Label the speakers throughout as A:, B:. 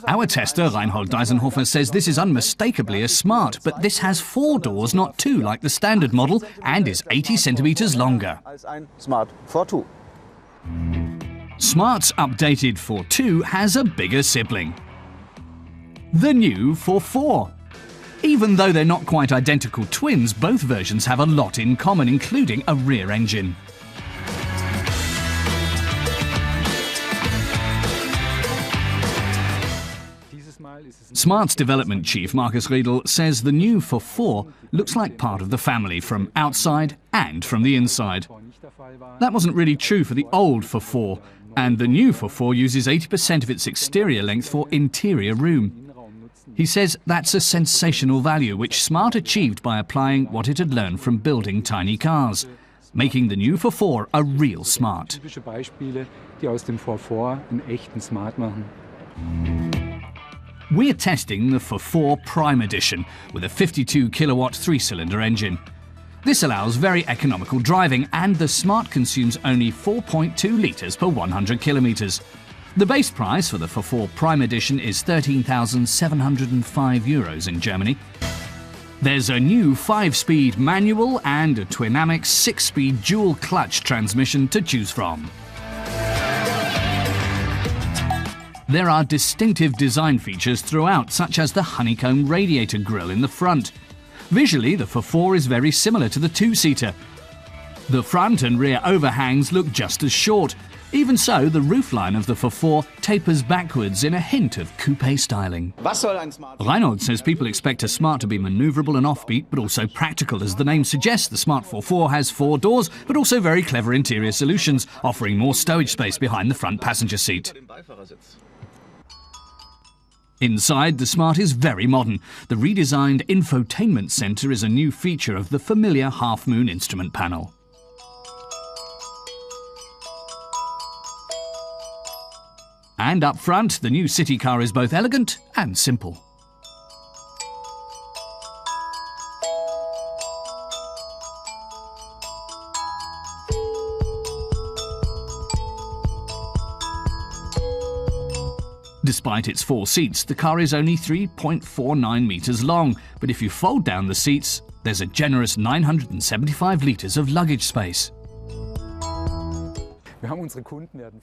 A: Our tester, Reinhold Deisenhofer, says this is unmistakably a Smart, but this has 4 doors, not 2 like the standard model, and is 80 centimetres longer. Smart's updated Forfour has a bigger sibling, the new Forfour. Even though they're not quite identical twins, both versions have a lot in common, including a rear engine. Smart's development chief, Markus Riedel, says the new Forfour looks like part of the family from outside and from the inside. That wasn't really true for the old Forfour, and the new Forfour uses 80% of its exterior length for interior room. He says that's a sensational value which Smart achieved by applying what it had learned from building tiny cars, making the new Forfour a real Smart. We're testing the Forfour Prime Edition with a 52 kilowatt 3-cylinder engine. This allows very economical driving, and the Smart consumes only 4.2 litres per 100 kilometres. The base price for the Forfour Prime Edition is €13,705 in Germany. There's a new 5-speed manual and a Twinamic 6-speed dual-clutch transmission to choose from. There are distinctive design features throughout, such as the honeycomb radiator grille in the front. Visually, the Forfour is very similar to the 2-seater. The front and rear overhangs look just as short. Even so, the roofline of the Forfour tapers backwards in a hint of coupe styling. Reinhold says people expect a Smart to be manoeuvrable and offbeat, but also practical. As the name suggests, the Smart Forfour has 4 doors, but also very clever interior solutions, offering more stowage space behind the front passenger seat. Inside, the Smart is very modern. The redesigned infotainment centre is a new feature of the familiar half-moon instrument panel. And up front, the new city car is both elegant and simple. Despite its 4 seats, the car is only 3.49 metres long, but if you fold down the seats, there's a generous 975 litres of luggage space.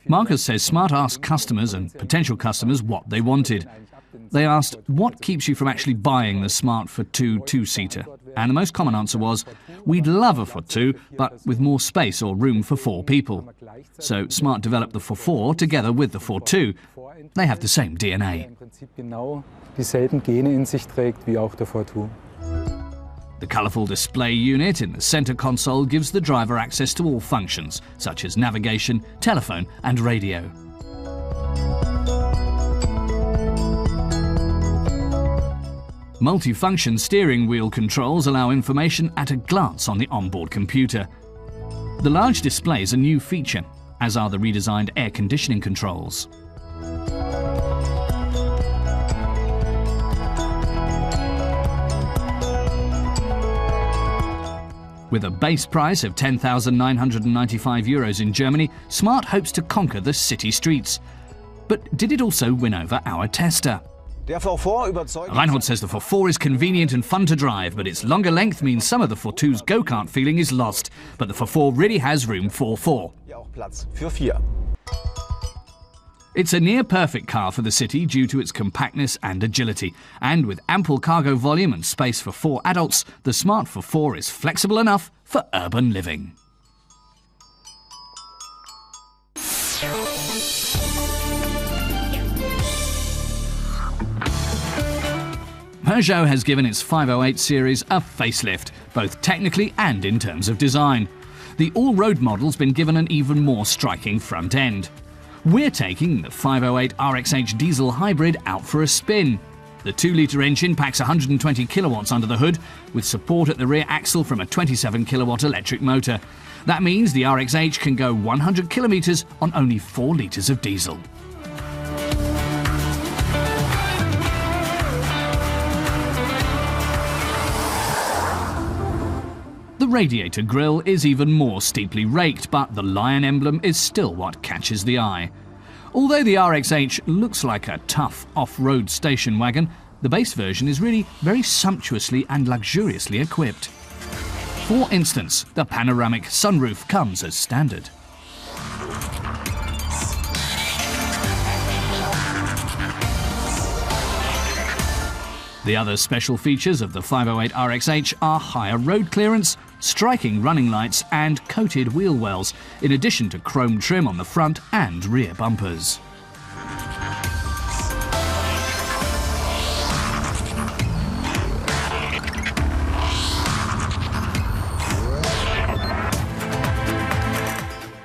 A: Markus says Smart asked customers and potential customers what they wanted. They asked, what keeps you from actually buying the Smart Forfour 2-seater? And the most common answer was, we'd love a Forfour, but with more space or room for 4 people. So Smart developed the Forfour together with the Forfour. They have the same DNA. The colourful display unit in the centre console gives the driver access to all functions, such as navigation, telephone and radio. Multifunction steering wheel controls allow information at a glance on the onboard computer. The large display is a new feature, as are the redesigned air conditioning controls. With a base price of €10,995 in Germany, Smart hopes to conquer the city streets. But did it also win over our tester? Reinhold says the Forfour is convenient and fun to drive, but its longer length means some of the Forfour's go-kart feeling is lost. But the Forfour really has room for 4. It's a near-perfect car for the city due to its compactness and agility. And with ample cargo volume and space for 4 adults, the Smart Forfour is flexible enough for urban living. Peugeot has given its 508 series a facelift, both technically and in terms of design. The all-road model's been given an even more striking front end. We're taking the 508 RXH diesel hybrid out for a spin. The 2-litre engine packs 120 kilowatts under the hood, with support at the rear axle from a 27 kilowatt electric motor. That means the RXH can go 100 kilometres on only 4 litres of diesel. The radiator grille is even more steeply raked, but the lion emblem is still what catches the eye. Although the RXH looks like a tough off-road station wagon, the base version is really very sumptuously and luxuriously equipped. For instance, the panoramic sunroof comes as standard. The other special features of the 508 RXH are higher road clearance, striking running lights and coated wheel wells, in addition to chrome trim on the front and rear bumpers.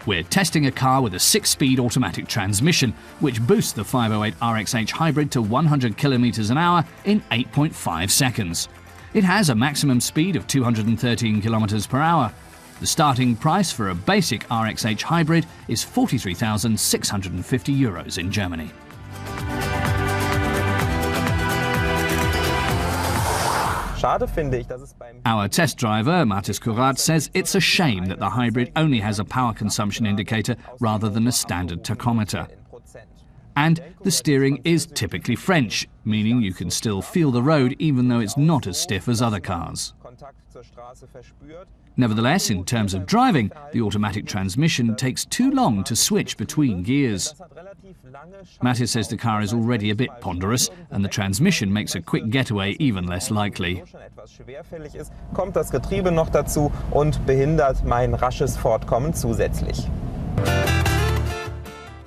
A: We're testing a car with a 6-speed automatic transmission, which boosts the 508 RXH hybrid to 100 km an hour in 8.5 seconds. It has a maximum speed of 213 km per hour. The starting price for a basic RXH hybrid is €43,650 in Germany. Our test driver, Mathis Kurat, says it's a shame that the hybrid only has a power consumption indicator rather than a standard tachometer. And the steering is typically French, meaning you can still feel the road even though it's not as stiff as other cars. Nevertheless, in terms of driving, the automatic transmission takes too long to switch between gears. Mathis says the car is already a bit ponderous and the transmission makes a quick getaway even less likely.
B: Kommt das Getriebe noch dazu und behindert mein rasches Fortkommen zusätzlich.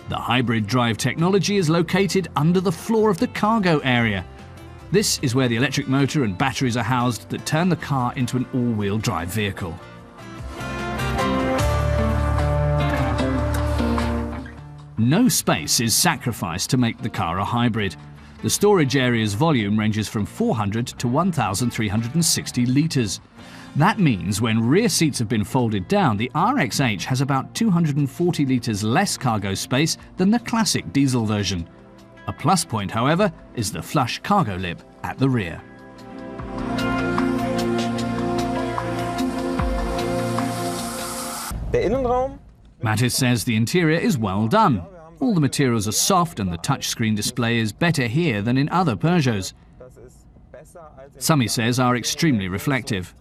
A: The hybrid drive technology is located under the floor of the cargo area. This is where the electric motor and batteries are housed that turn the car into an all-wheel drive vehicle. No space is sacrificed to make the car a hybrid. The storage area's volume ranges from 400 to 1,360 litres. That means when rear seats have been folded down, the RXH has about 240 litres less cargo space than the classic diesel version. A plus point, however, is the flush cargo lip at the rear. Mathis says the interior is well done. All the materials are soft and the touchscreen display is better here than in other Peugeots. Some, he says, are extremely reflective.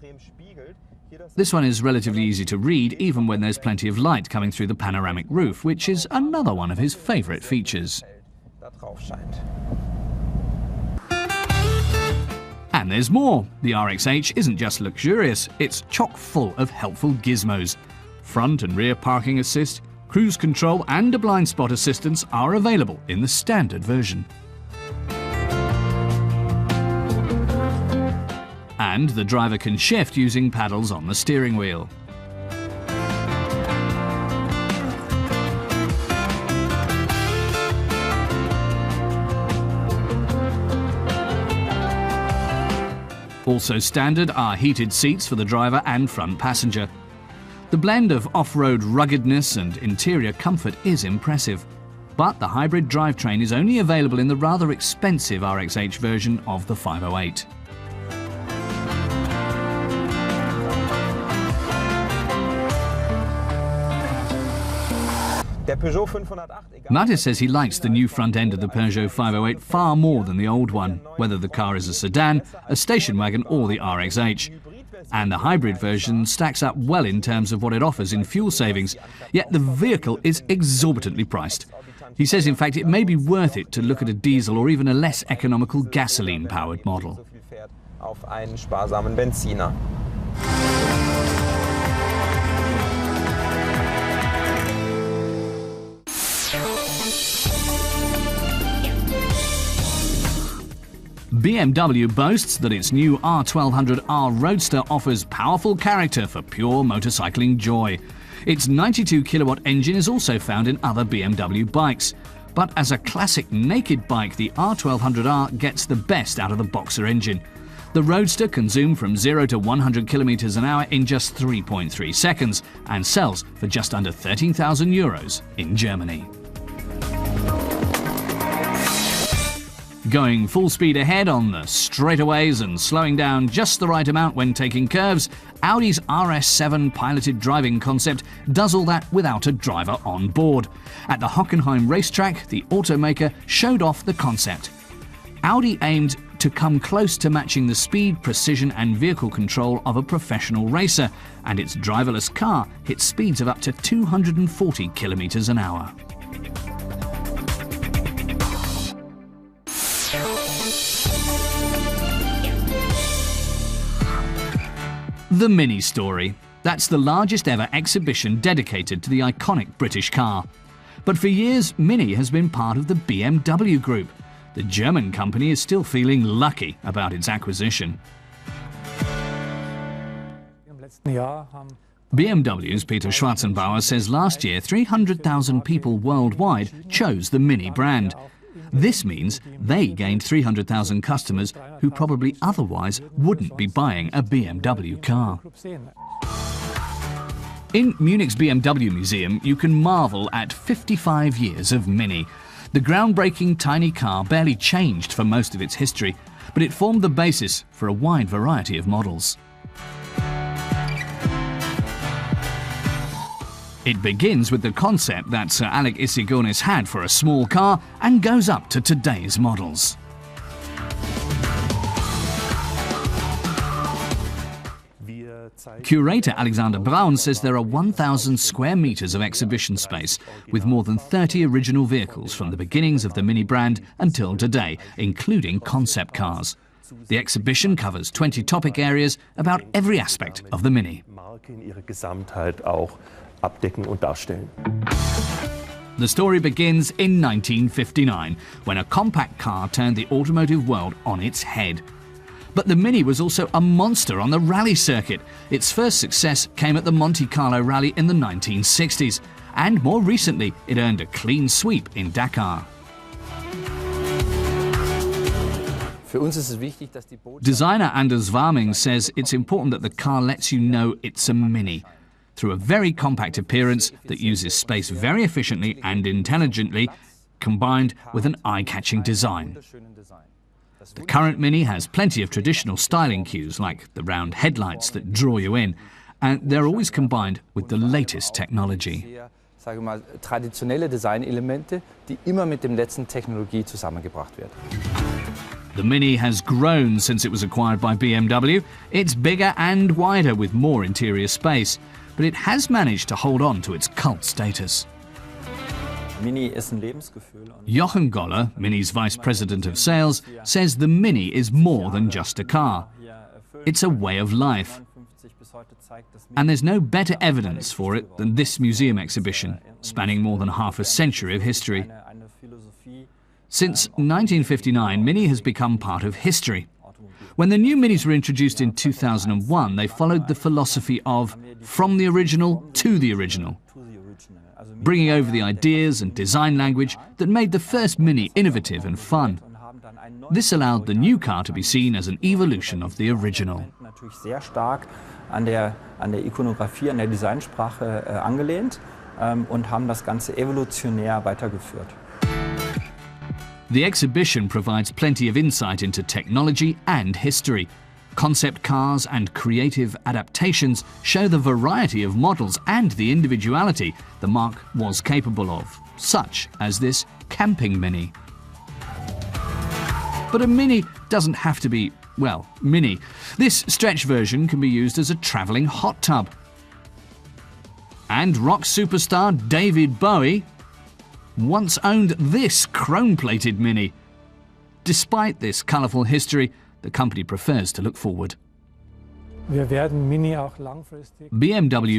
A: This one is relatively easy to read even when there's plenty of light coming through the panoramic roof, which is another one of his favourite features. And there's more. The RXH isn't just luxurious, it's chock full of helpful gizmos. Front and rear parking assist, cruise control and a blind spot assistance are available in the standard version. And the driver can shift using paddles on the steering wheel. Also standard are heated seats for the driver and front passenger. The blend of off-road ruggedness and interior comfort is impressive. But the hybrid drivetrain is only available in the rather expensive RXH version of the 508. Mathis says he likes the new front end of the Peugeot 508 far more than the old one, whether the car is a sedan, a station wagon or the RXH. And the hybrid version stacks up well in terms of what it offers in fuel savings, yet the vehicle is exorbitantly priced. He says, in fact, it may be worth it to look at a diesel or even a less economical gasoline-powered model. BMW boasts that its new R1200R Roadster offers powerful character for pure motorcycling joy. Its 92 kilowatt engine is also found in other BMW bikes. But as a classic naked bike, the R1200R gets the best out of the Boxer engine. The Roadster can zoom from 0 to 100 kilometers an hour in just 3.3 seconds and sells for just under €13,000 in Germany. Going full speed ahead on the straightaways and slowing down just the right amount when taking curves, Audi's RS7 piloted driving concept does all that without a driver on board. At the Hockenheim racetrack, the automaker showed off the concept. Audi aimed to come close to matching the speed, precision and vehicle control of a professional racer, and its driverless car hit speeds of up to 240 kilometers an hour. The Mini story. That's the largest ever exhibition dedicated to the iconic British car. But for years, Mini has been part of the BMW group. The German company is still feeling lucky about its acquisition. BMW's Peter Schwarzenbauer says last year 300,000 people worldwide chose the Mini brand. This means they gained 300,000 customers who probably otherwise wouldn't be buying a BMW car. In Munich's BMW Museum, you can marvel at 55 years of Mini. The groundbreaking tiny car barely changed for most of its history, but it formed the basis for a wide variety of models. It begins with the concept that Sir Alex Issigonis had for a small car and goes up to today's models. Curator Alexander Braun says there are 1,000 square meters of exhibition space, with more than 30 original vehicles from the beginnings of the Mini brand until today, including concept cars. The exhibition covers 20 topic areas about every aspect of the Mini. The story begins in 1959, when a compact car turned the automotive world on its head. But the Mini was also a monster on the rally circuit. Its first success came at the Monte Carlo Rally in the 1960s, and more recently it earned a clean sweep in Dakar. Designer Anders Warming says it's important that the car lets you know it's a Mini, through a very compact appearance that uses space very efficiently and intelligently, combined with an eye-catching design. The current Mini has plenty of traditional styling cues, like the round headlights that draw you in, and they're always combined with the latest technology. The Mini has grown since it was acquired by BMW. It's bigger and wider with more interior space, but it has managed to hold on to its cult status. Jochen Goller, Mini's Vice President of Sales, says the Mini is more than just a car. It's a way of life. And there's no better evidence for it than this museum exhibition, spanning more than half a century of history. Since 1959, Mini has become part of history. When the new Minis were introduced in 2001, they followed the philosophy of from the original to the original, bringing over the ideas and design language that made the first Mini innovative and fun. This allowed the new car to be seen as an evolution of the original.
C: An der Ikonografie, an der Designsprache angelehnt und haben das Ganze evolutionär weitergeführt.
A: The exhibition provides plenty of insight into technology and history. Concept cars and creative adaptations show the variety of models and the individuality the marque was capable of, such as this camping Mini. But a Mini doesn't have to be, well, Mini. This stretch version can be used as a travelling hot tub. And rock superstar David Bowie once owned this chrome-plated Mini. Despite this colourful history, the company prefers to look forward. BMW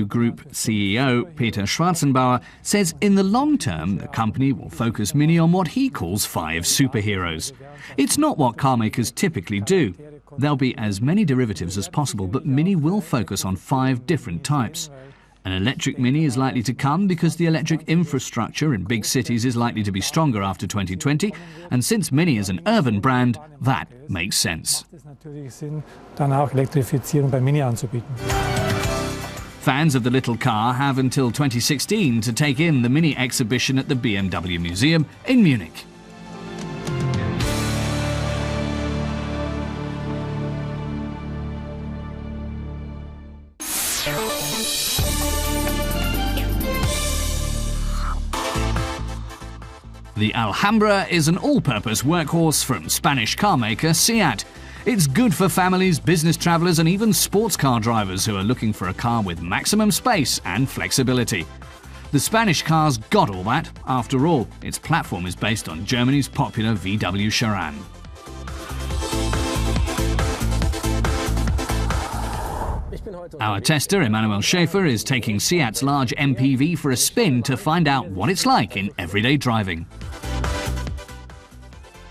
A: Group CEO Peter Schwarzenbauer says in the long term the company will focus Mini on what he calls 5 superheroes. It's not what car makers typically do. There'll be as many derivatives as possible, but Mini will focus on 5 different types. An electric Mini is likely to come because the electric infrastructure in big cities is likely to be stronger after 2020, and since Mini is an urban brand, that makes sense. Fans of the little car have until 2016 to take in the Mini exhibition at the BMW Museum in Munich. The Alhambra is an all-purpose workhorse from Spanish carmaker Seat. It's good for families, business travellers and even sports car drivers who are looking for a car with maximum space and flexibility. The Spanish car's got all that. After all, its platform is based on Germany's popular VW Charan. Our tester, Emanuel Schaefer, is taking Seat's large MPV for a spin to find out what it's like in everyday driving.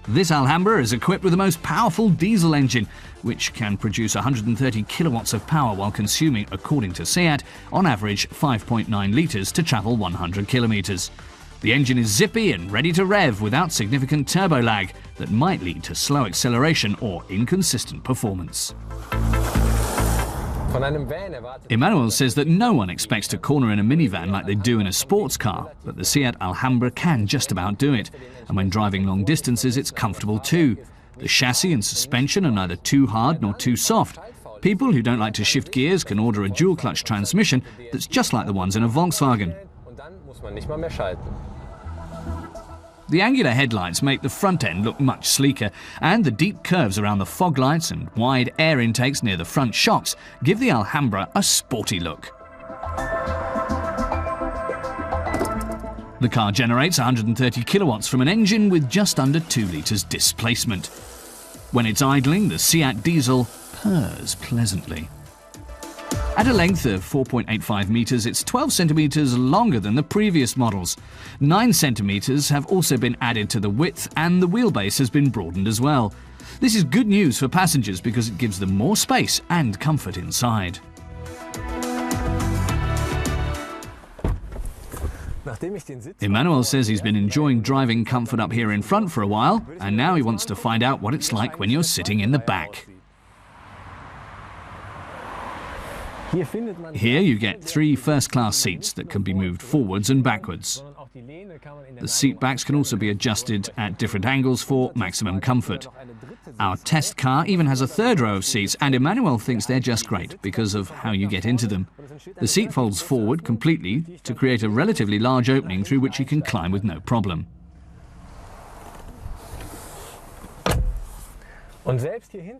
A: This Alhambra is equipped with the most powerful diesel engine, which can produce 130 kilowatts of power while consuming, according to Seat, on average 5.9 litres to travel 100 kilometres. The engine is zippy and ready to rev without significant turbo lag that might lead to slow acceleration or inconsistent performance. Emanuel says that no one expects to corner in a minivan like they do in a sports car, but the Seat Alhambra can just about do it. And when driving long distances, it's comfortable too. The chassis and suspension are neither too hard nor too soft. People who don't like to shift gears can order a dual-clutch transmission that's just like the ones in a Volkswagen. The angular headlights make the front end look much sleeker, and the deep curves around the fog lights and wide air intakes near the front shocks give the Alhambra a sporty look. The car generates 130 kilowatts from an engine with just under 2 litres displacement. When it's idling, the Seat diesel purrs pleasantly. At a length of 4.85 metres, it's 12 centimetres longer than the previous models. 9 centimetres have also been added to the width, and the wheelbase has been broadened as well. This is good news for passengers because it gives them more space and comfort inside. Emanuel says he's been enjoying driving comfort up here in front for a while, and now he wants to find out what it's like when you're sitting in the back. Here you get 3 first-class seats that can be moved forwards and backwards. The seat backs can also be adjusted at different angles for maximum comfort. Our test car even has a 3rd row of seats, and Emanuel thinks they're just great because of how you get into them. The seat folds forward completely to create a relatively large opening through which you can climb with no problem.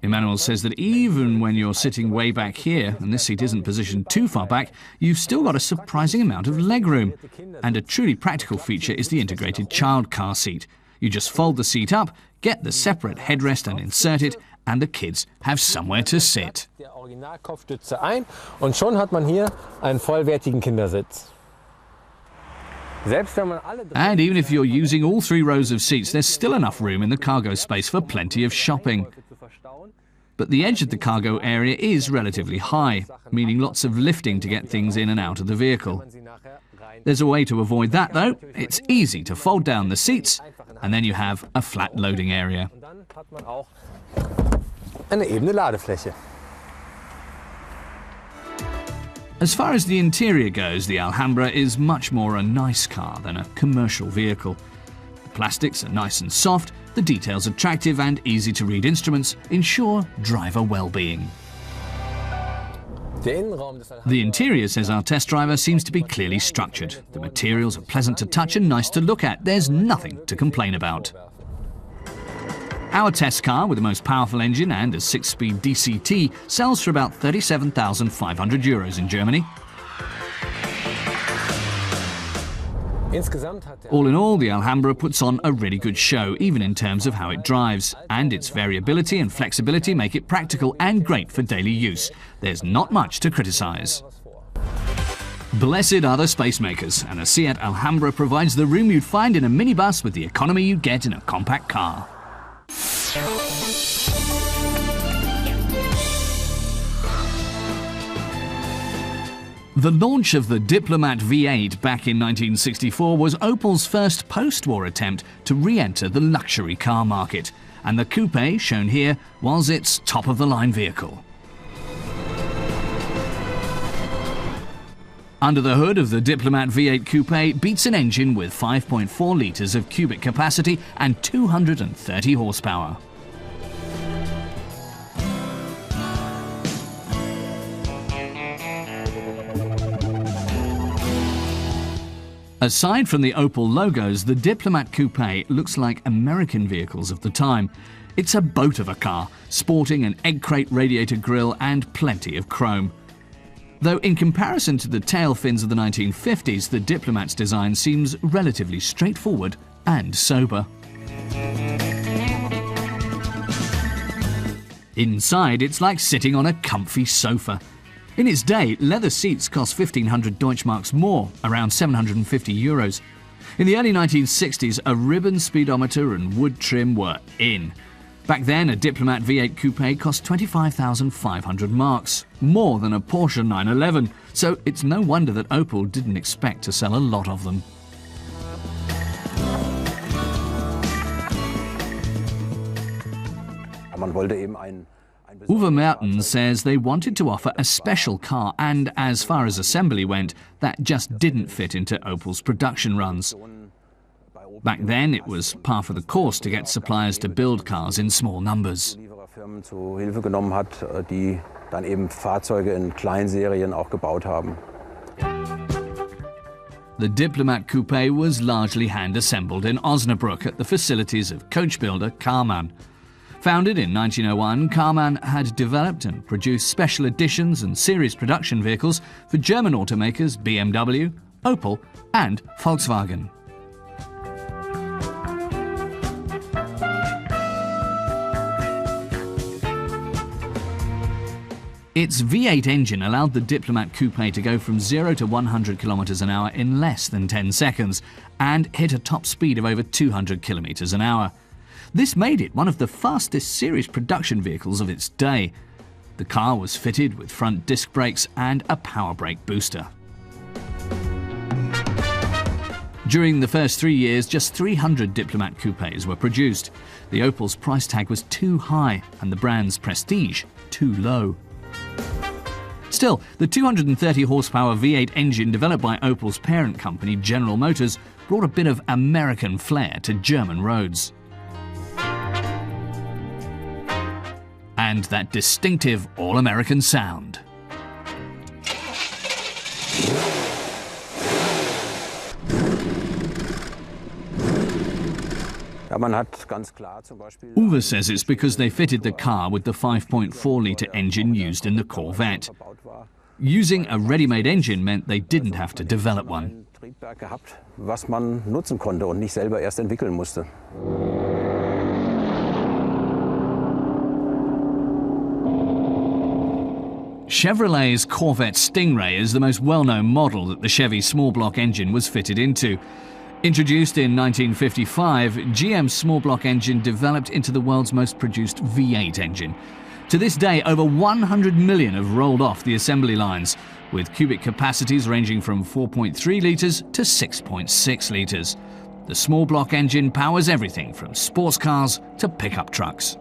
A: Emanuel says that even when you're sitting way back here, and this seat isn't positioned too far back, you've still got a surprising amount of legroom. And a truly practical feature is the integrated child car seat. You just fold the seat up, get the separate headrest and insert it, and the kids have somewhere to sit.
D: Und schon hat man hier einen vollwertigen Kindersitz.
A: And even if you're using all 3 rows of seats, there's still enough room in the cargo space for plenty of shopping. But the edge of the cargo area is relatively high, meaning lots of lifting to get things in and out of the vehicle. There's a way to avoid that though. It's easy to fold down the seats, and then you have a flat loading area.
D: Eine ebene Ladefläche.
A: As far as the interior goes, the Alhambra is much more a nice car than a commercial vehicle. The plastics are nice and soft, the details attractive, and easy-to-read instruments ensure driver well-being. The interior, says our test driver, seems to be clearly structured. The materials are pleasant to touch and nice to look at. There's nothing to complain about. Our test car, with the most powerful engine and a 6-speed DCT, sells for about €37,500 in Germany. All in all, the Alhambra puts on a really good show, even in terms of how it drives. And its variability and flexibility make it practical and great for daily use. There's not much to criticize. Blessed are the space makers, and a Seat Alhambra provides the room you'd find in a minibus with the economy you'd get in a compact car. The launch of the Diplomat V8 back in 1964 was Opel's first post-war attempt to re-enter the luxury car market, and the Coupe, shown here, was its top-of-the-line vehicle. Under the hood of the Diplomat V8 Coupe beats an engine with 5.4 litres of cubic capacity and 230 horsepower. Aside from the Opel logos, the Diplomat Coupe looks like American vehicles of the time. It's a boat of a car, sporting an egg crate radiator grille and plenty of chrome. Though in comparison to the tail fins of the 1950s, the Diplomat's design seems relatively straightforward and sober. Inside, it's like sitting on a comfy sofa. In its day, leather seats cost 1,500 Deutschmarks more, around €750. In the early 1960s, a ribbon speedometer and wood trim were in. Back then, a Diplomat V8 Coupe cost 25,500 marks, more than a Porsche 911, so it's no wonder that Opel didn't expect to sell a lot of them. Uwe Mertens says they wanted to offer a special car, and as far as assembly went, that just didn't fit into Opel's production runs. Back then, it was par for the course to get suppliers to build cars in small numbers. The Diplomat Coupe was largely hand-assembled in Osnabrück at the facilities of coach builder Karmann. Founded in 1901, Karmann had developed and produced special editions and series production vehicles for German automakers BMW, Opel and Volkswagen. Its V8 engine allowed the Diplomat Coupe to go from 0 to 100 km an hour in less than 10 seconds and hit a top speed of over 200 km an hour. This made it one of the fastest series production vehicles of its day. The car was fitted with front disc brakes and a power brake booster. During the first 3 years, just 300 Diplomat Coupes were produced. The Opel's price tag was too high and the brand's prestige too low. Still, the 230 horsepower V8 engine developed by Opel's parent company, General Motors, brought a bit of American flair to German roads. And that distinctive all-American sound. Uwe says it's because they fitted the car with the 5.4-litre engine used in the Corvette. Using a ready-made engine meant they didn't have to develop one. Chevrolet's Corvette Stingray is the most well-known model that the Chevy small-block engine was fitted into. Introduced in 1955, GM's small-block engine developed into the world's most produced V8 engine. To this day, over 100 million have rolled off the assembly lines, with cubic capacities ranging from 4.3 litres to 6.6 litres. The small-block engine powers everything from sports cars to pickup trucks.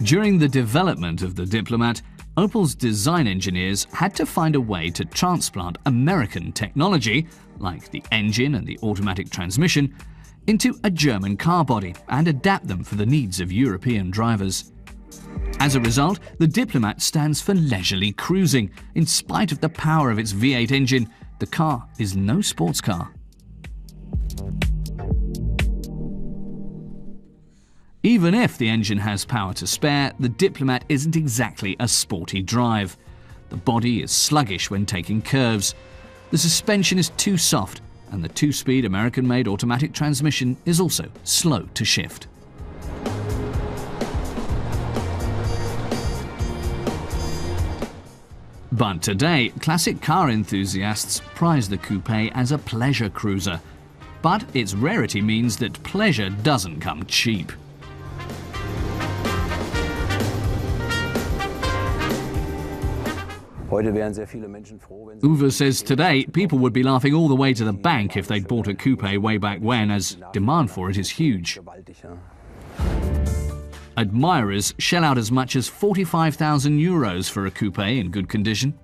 A: During the development of the Diplomat, Opel's design engineers had to find a way to transplant American technology, like the engine and the automatic transmission, into a German car body and adapt them for the needs of European drivers. As a result, the Diplomat stands for leisurely cruising. In spite of the power of its V8 engine, the car is no sports car. Even if the engine has power to spare, the Diplomat isn't exactly a sporty drive. The body is sluggish when taking curves. The suspension is too soft, and the 2-speed American-made automatic transmission is also slow to shift. But today, classic car enthusiasts prize the coupe as a pleasure cruiser. But its rarity means that pleasure doesn't come cheap. Uwe says today people would be laughing all the way to the bank if they'd bought a coupe way back when, as demand for it is huge. Admirers shell out as much as €45,000 for a coupe in good condition.